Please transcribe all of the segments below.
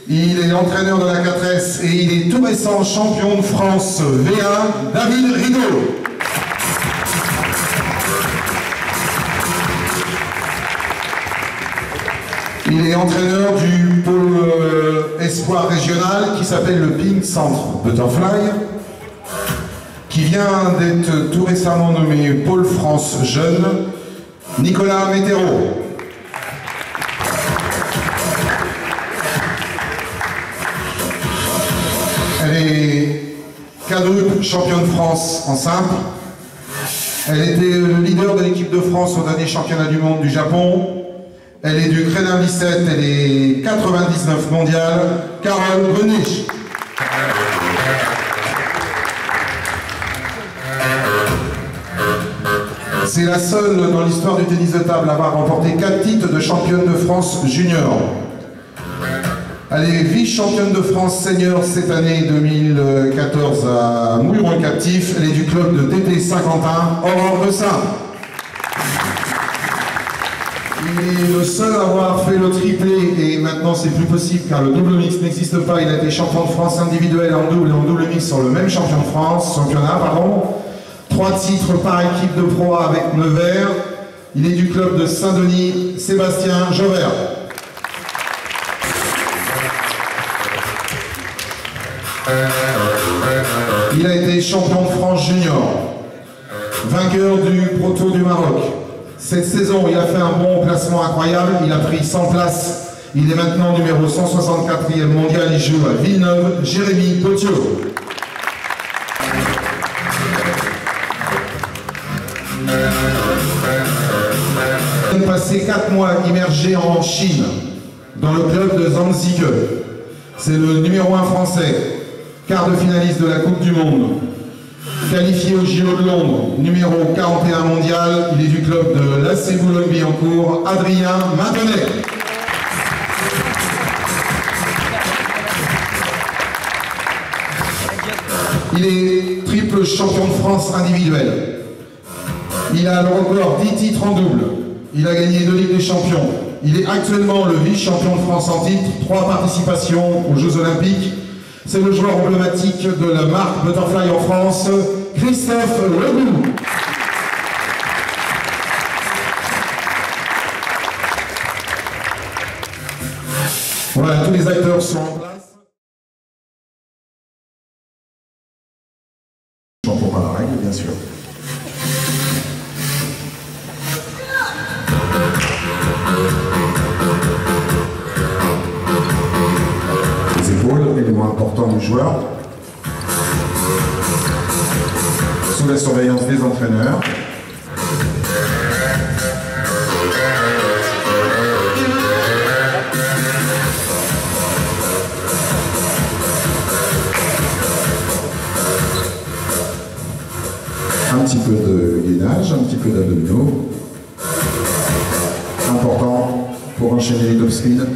Il est entraîneur de la 4S et il est tout récent champion de France V1, David Rigaud. Il est entraîneur du pôle espoir régional qui s'appelle le Pink Centre Butterfly, qui vient d'être tout récemment nommé pôle France Jeune, Nicolas Météro. Elle est quadruple championne de France en simple. Elle était le leader de l'équipe de France au dernier championnat du monde du Japon. Elle est du Crénin 17, elle est 99 mondiale. Carole Grunich. C'est la seule dans l'histoire du tennis de table à avoir remporté 4 titres de championne de France junior. Elle est vice-championne de France senior cette année 2014 à Mouilleron-Captif. Elle est du club de TT Saint-Quentin, Aurore de Saint. Il est le seul à avoir fait le triplé et maintenant c'est plus possible car le double mix n'existe pas. Il a été champion de France individuel en double et en double mix sur le même championnat. 3 titres par équipe de pro avec Nevers. Il est du club de Saint-Denis, Sébastien Jovert. Il a été champion de France junior, vainqueur du Pro Tour du Maroc. Cette saison, il a fait un bon classement incroyable, il a pris 100 places. Il est maintenant numéro 164e mondial, il joue à Villeneuve, Jérémy Potiot. Il a passé 4 mois immergé en Chine, dans le club de Zhangzhike. C'est le numéro 1 français, quart de finaliste de la Coupe du Monde. Qualifié au JO de Londres, numéro 41 mondial, il est du club de l'AC Boulogne-Billancourt, Adrien Maintenet. Il est triple champion de France individuel. Il a le record 10 titres en double. Il a gagné 2 Ligues des Champions. Il est actuellement le vice-champion de France en titre, 3 participations aux Jeux Olympiques. C'est le joueur emblématique de la marque Butterfly en France, Christophe Legout. Voilà, tous les acteurs sont en place. Je comprends pas la règle, bien sûr. Les épaules, l'élément important du joueur. Sous la surveillance des entraîneurs. Un petit peu de gainage, un petit peu d'abdominaux. Important pour enchaîner les topspin.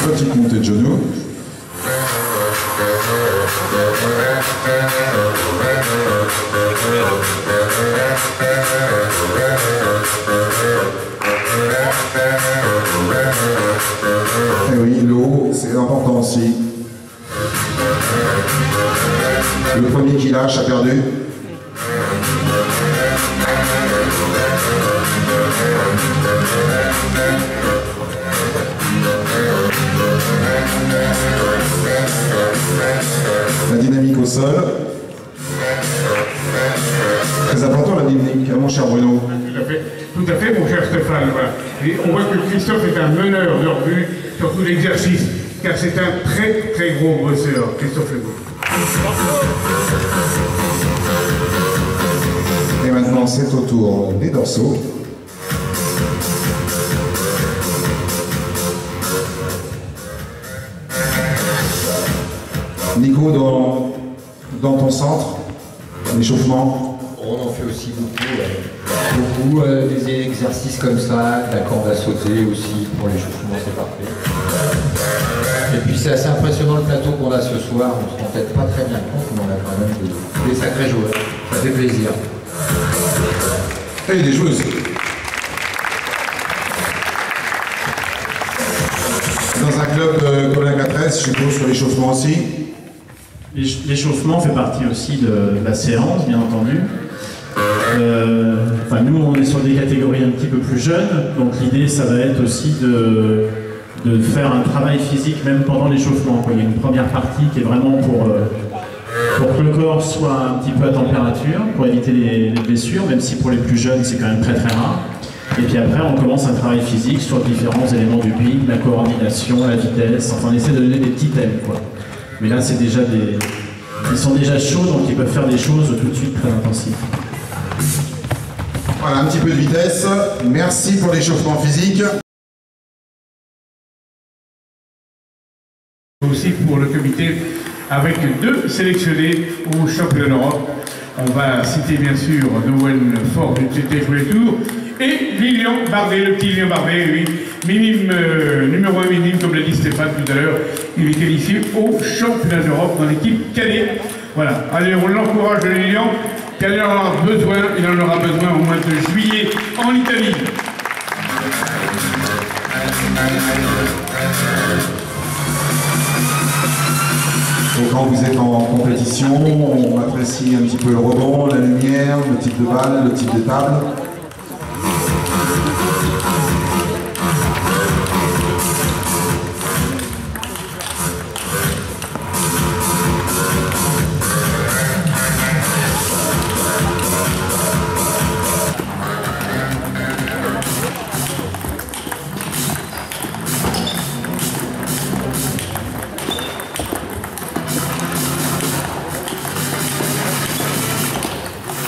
Petite montée de genoux. Et oui, le haut, c'est important aussi. Le premier qui lâche a perdu. La dynamique au sol. Très important la dynamique, hein, mon cher Bruno. Tout à fait, mon cher Stéphane. Voilà. Et on voit que Christophe est un meneur de revue sur tout l'exercice, car c'est un très très gros bosseur, Christophe Legault. Et maintenant, c'est au tour des dorsaux. Nico, dans ton centre, l'échauffement. On en fait aussi beaucoup, des exercices comme ça, la corde à sauter aussi, pour l'échauffement c'est parfait. Et puis c'est assez impressionnant le plateau qu'on a ce soir, on se rend peut-être pas très bien compte, mais on a quand même des sacrés joueurs. Ça fait plaisir. Et des joueuses. Dans un club comme la 4S, je suppose sur l'échauffement aussi. L'échauffement fait partie aussi de la séance, bien entendu. Enfin, nous, on est sur des catégories un petit peu plus jeunes, donc l'idée, ça va être aussi de faire un travail physique même pendant l'échauffement. Il y a une première partie qui est vraiment pour que le corps soit un petit peu à température, pour éviter les blessures, même si pour les plus jeunes, c'est quand même très très rare. Et puis après, on commence un travail physique sur différents éléments du ping, la coordination, la vitesse, enfin on essaie de donner des petits thèmes, quoi. Mais là, c'est déjà ils sont déjà chauds, donc ils peuvent faire des choses tout de suite très intensives. Voilà, un petit peu de vitesse. Merci pour l'échauffement physique. Aussi pour le comité, avec 2 sélectionnés au championnat d'Europe. On va citer bien sûr Noël Fort du TT Jouer Tour et Lilian Bardet, le petit Lilian Bardet, oui, numéro 1 minime, comme l'a dit Stéphane tout à l'heure. Il est qualifié au championnat d'Europe dans l'équipe cadet. Voilà, allez, on l'encourage Lilian, car il en aura besoin au mois de juillet en Italie. Donc quand vous êtes en compétition, on apprécie un petit peu le rebond, la lumière, le type de balle, le type de table.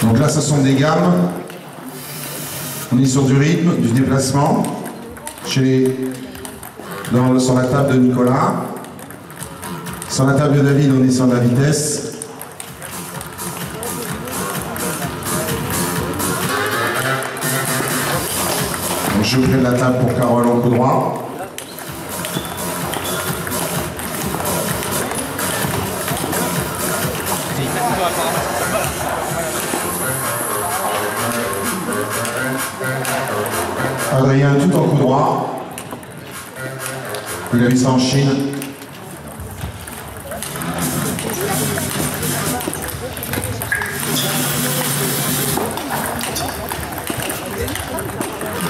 Donc là, ce sont des gammes. On est sur du rythme, du déplacement. Sur la table de Nicolas. Sur la table de David, on est sur la vitesse. Donc je prends la table pour Carole en coup droit. Adrien tout en coup droit. Il a vu ça en Chine.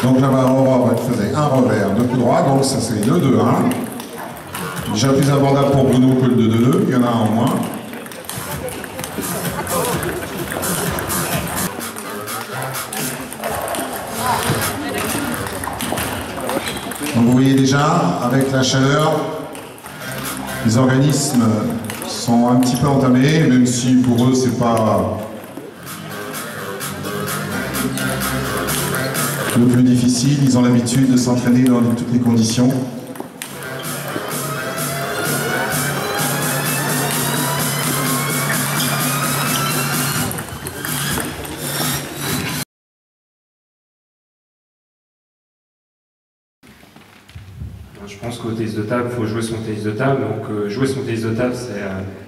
Donc là-bas, Aurore faisait un revers de coup droit, donc ça c'est le 2-1. Déjà plus abordable pour Bruno que le 2-2-2, il y en a un en moins. Donc vous voyez déjà, avec la chaleur, les organismes sont un petit peu entamés, même si pour eux c'est pas le plus difficile, ils ont l'habitude de s'entraîner dans toutes les conditions. Je pense qu'au tennis de table, il faut jouer son tennis de table. Donc jouer son tennis de table,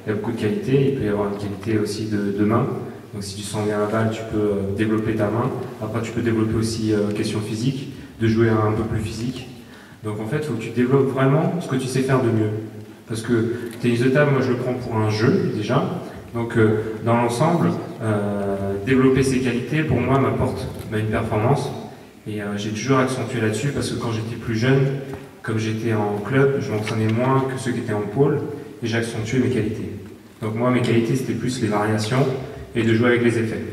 il y a beaucoup de qualités. Il peut y avoir une qualité aussi de main. Donc si tu sens bien la balle, tu peux développer ta main. Après, tu peux développer aussi question physique, de jouer un peu plus physique. Donc en fait, il faut que tu développes vraiment ce que tu sais faire de mieux. Parce que le tennis de table, moi je le prends pour un jeu déjà. Donc dans l'ensemble, développer ses qualités, pour moi, m'apporte une performance. Et j'ai toujours accentué là-dessus parce que quand j'étais plus jeune, comme j'étais en club, je m'entraînais moins que ceux qui étaient en pôle et j'ai accentué mes qualités. Donc moi, mes qualités, c'était plus les variations et de jouer avec les effets.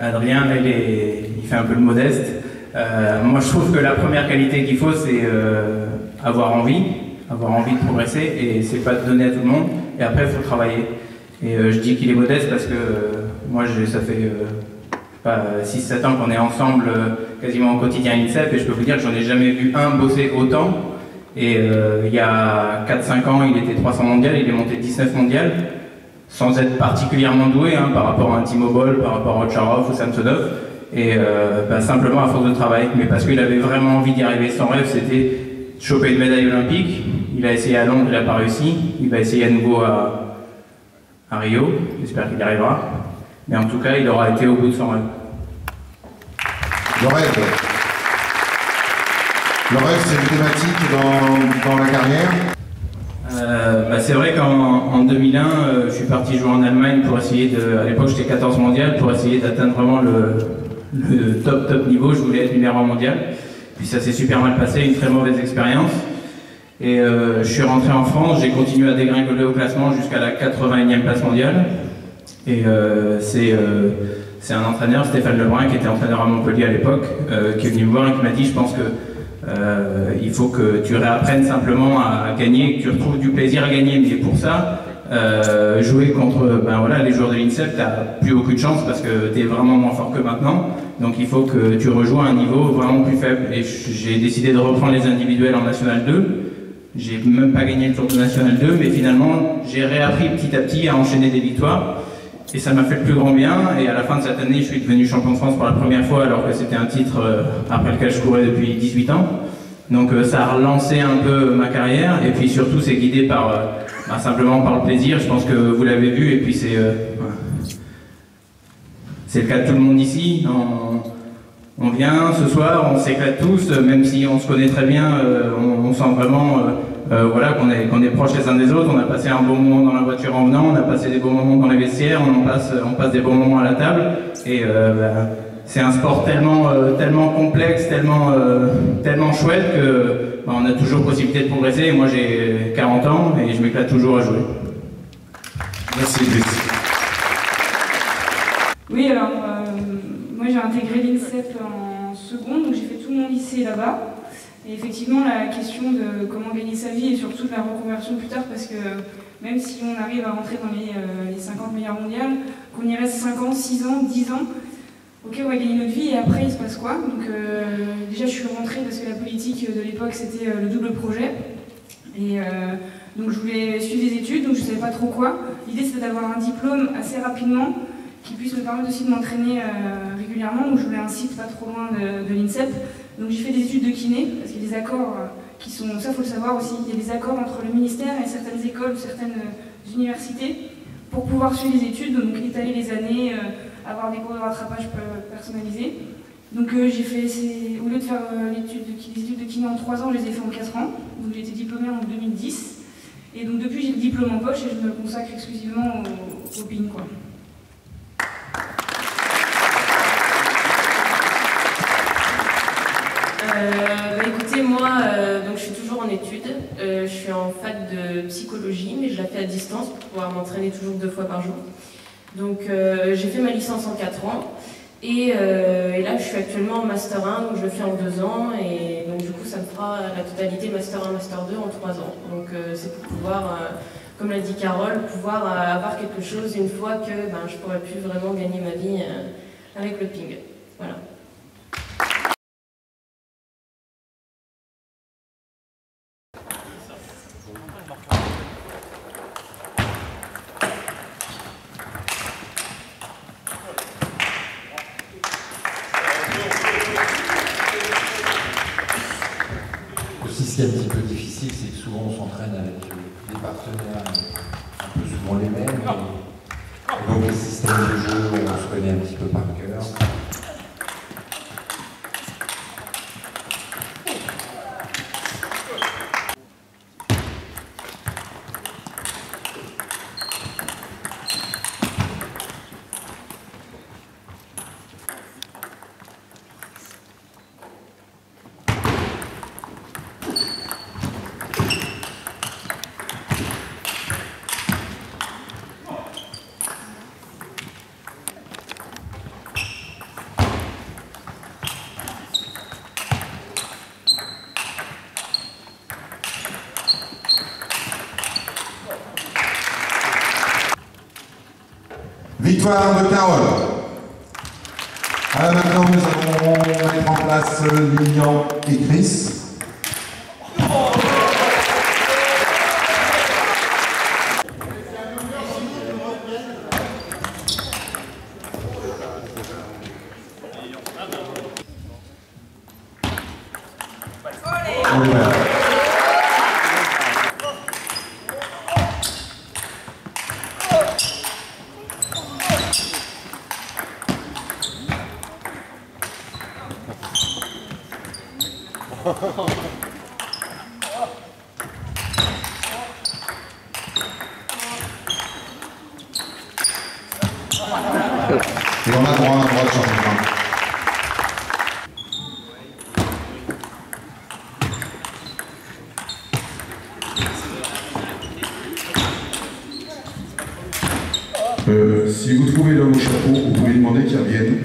Adrien, il fait un peu le modeste. Moi, je trouve que la première qualité qu'il faut, c'est avoir envie de progresser, et c'est pas de donner à tout le monde, et après, il faut travailler. Et je dis qu'il est modeste parce que moi, ça fait 6-7 ans qu'on est ensemble quasiment au quotidien à INSEP, et je peux vous dire que j'en ai jamais vu un bosser autant. Et il y a 4-5 ans, il était 300 mondial, il est monté 19 mondial, sans être particulièrement doué par rapport à un Timo Boll, par rapport à Ocharov ou Samsonov. Et simplement à force de travail, mais parce qu'il avait vraiment envie d'y arriver. Son rêve, c'était choper une médaille olympique. Il a essayé à Londres, il n'a pas réussi. Il va essayer à nouveau à Rio. J'espère qu'il y arrivera. Mais en tout cas, il aura été au bout de son rêve. Le rêve, c'est une thématique dans la carrière. C'est vrai qu'en 2001, je suis parti jouer en Allemagne pour essayer de... À l'époque, j'étais 14 mondial, pour essayer d'atteindre vraiment le top niveau. Je voulais être numéro 1 mondial. Puis ça s'est super mal passé, une très mauvaise expérience. Et je suis rentré en France, j'ai continué à dégringoler au classement jusqu'à la 81e place mondiale. Et c'est un entraîneur, Stéphane Lebrun, qui était entraîneur à Montpellier à l'époque, qui est venu me voir et qui m'a dit, je pense que il faut que tu réapprennes simplement à gagner, que tu retrouves du plaisir à gagner. Mais pour ça, jouer contre les joueurs de l'INSEP, tu n'as plus aucune chance parce que tu es vraiment moins fort que maintenant. Donc il faut que tu rejoins un niveau vraiment plus faible. Et j'ai décidé de reprendre les individuels en National 2. J'ai même pas gagné le tour de National 2, mais finalement j'ai réappris petit à petit à enchaîner des victoires. Et ça m'a fait le plus grand bien. Et à la fin de cette année, je suis devenu champion de France pour la première fois, alors que c'était un titre après lequel je courais depuis 18 ans. Donc ça a relancé un peu ma carrière. Et puis surtout, c'est guidé par simplement par le plaisir. Je pense que vous l'avez vu. Et puis c'est le cas de tout le monde ici. On vient ce soir, on s'éclate tous, même si on se connaît très bien, on sent vraiment qu'on est proches les uns des autres. On a passé un bon moment dans la voiture en venant, on a passé des bons moments dans les vestiaires, on passe des bons moments à la table. Et c'est un sport tellement complexe, tellement chouette que on a toujours possibilité de progresser. Et moi j'ai 40 ans et je m'éclate toujours à jouer. Merci. Oui, alors moi j'ai intégré l'INSEP en seconde, donc j'ai fait tout mon lycée là-bas. Et effectivement, la question de comment gagner sa vie et surtout de la reconversion plus tard, parce que même si on arrive à rentrer dans les 50 meilleures mondiales, qu'on y reste 5 ans, 6 ans, 10 ans, ok, on va gagner notre vie et après il se passe quoi? Donc déjà je suis rentrée parce que la politique de l'époque c'était le double projet. Et donc je voulais suivre des études, donc je ne savais pas trop quoi. L'idée c'était d'avoir un diplôme assez rapidement qui puisse me permettre aussi de m'entraîner régulièrement. Donc je voulais un site pas trop loin de l'INSEP. Donc j'ai fait des études de kiné, parce qu'il y a des accords qui sont, ça faut le savoir aussi, il y a des accords entre le ministère et certaines écoles, certaines universités, pour pouvoir suivre les études, donc étaler les années, avoir des cours de rattrapage personnalisés. Donc j'ai fait, au lieu de faire les études de kiné en 3 ans, je les ai fait en 4 ans. Donc j'ai été diplômée en 2010. Et donc depuis j'ai le diplôme en poche et je me consacre exclusivement au PIN, quoi. Écoutez, moi, donc je suis toujours en études. Je suis en fac de psychologie, mais je la fais à distance pour pouvoir m'entraîner toujours 2 fois par jour. Donc j'ai fait ma licence en 4 ans. Et là, je suis actuellement en Master 1, donc je le fais en 2 ans. Et donc du coup, ça me fera la totalité Master 1, Master 2 en 3 ans. Donc c'est pour pouvoir, comme l'a dit Carole, pouvoir avoir quelque chose une fois que je ne pourrai plus vraiment gagner ma vie avec le ping. Voilà. Ce qui est un petit peu difficile, c'est que souvent on s'entraîne avec des partenaires un peu souvent les mêmes. Et donc les systèmes de jeu, on se connaît un petit peu par cœur. Victoire de Carole. Maintenant, nous allons mettre en place Lilian et Chris. Et on a droit à un droit de changement. Si vous trouvez l'homme au chapeau, vous pouvez demander qu'il revienne.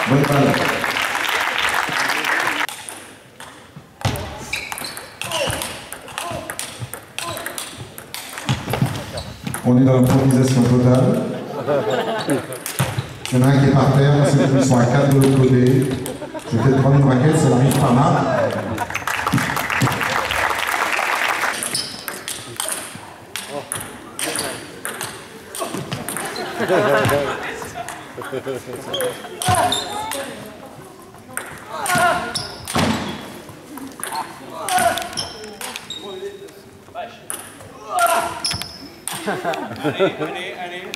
Bonne balle. On est dans l'improvisation totale. Il y en a un qui est par terre, ils sont à 4 de l'autre côté. Je vais peut-être prendre une raquette, ça n'arrive pas mal. Allez.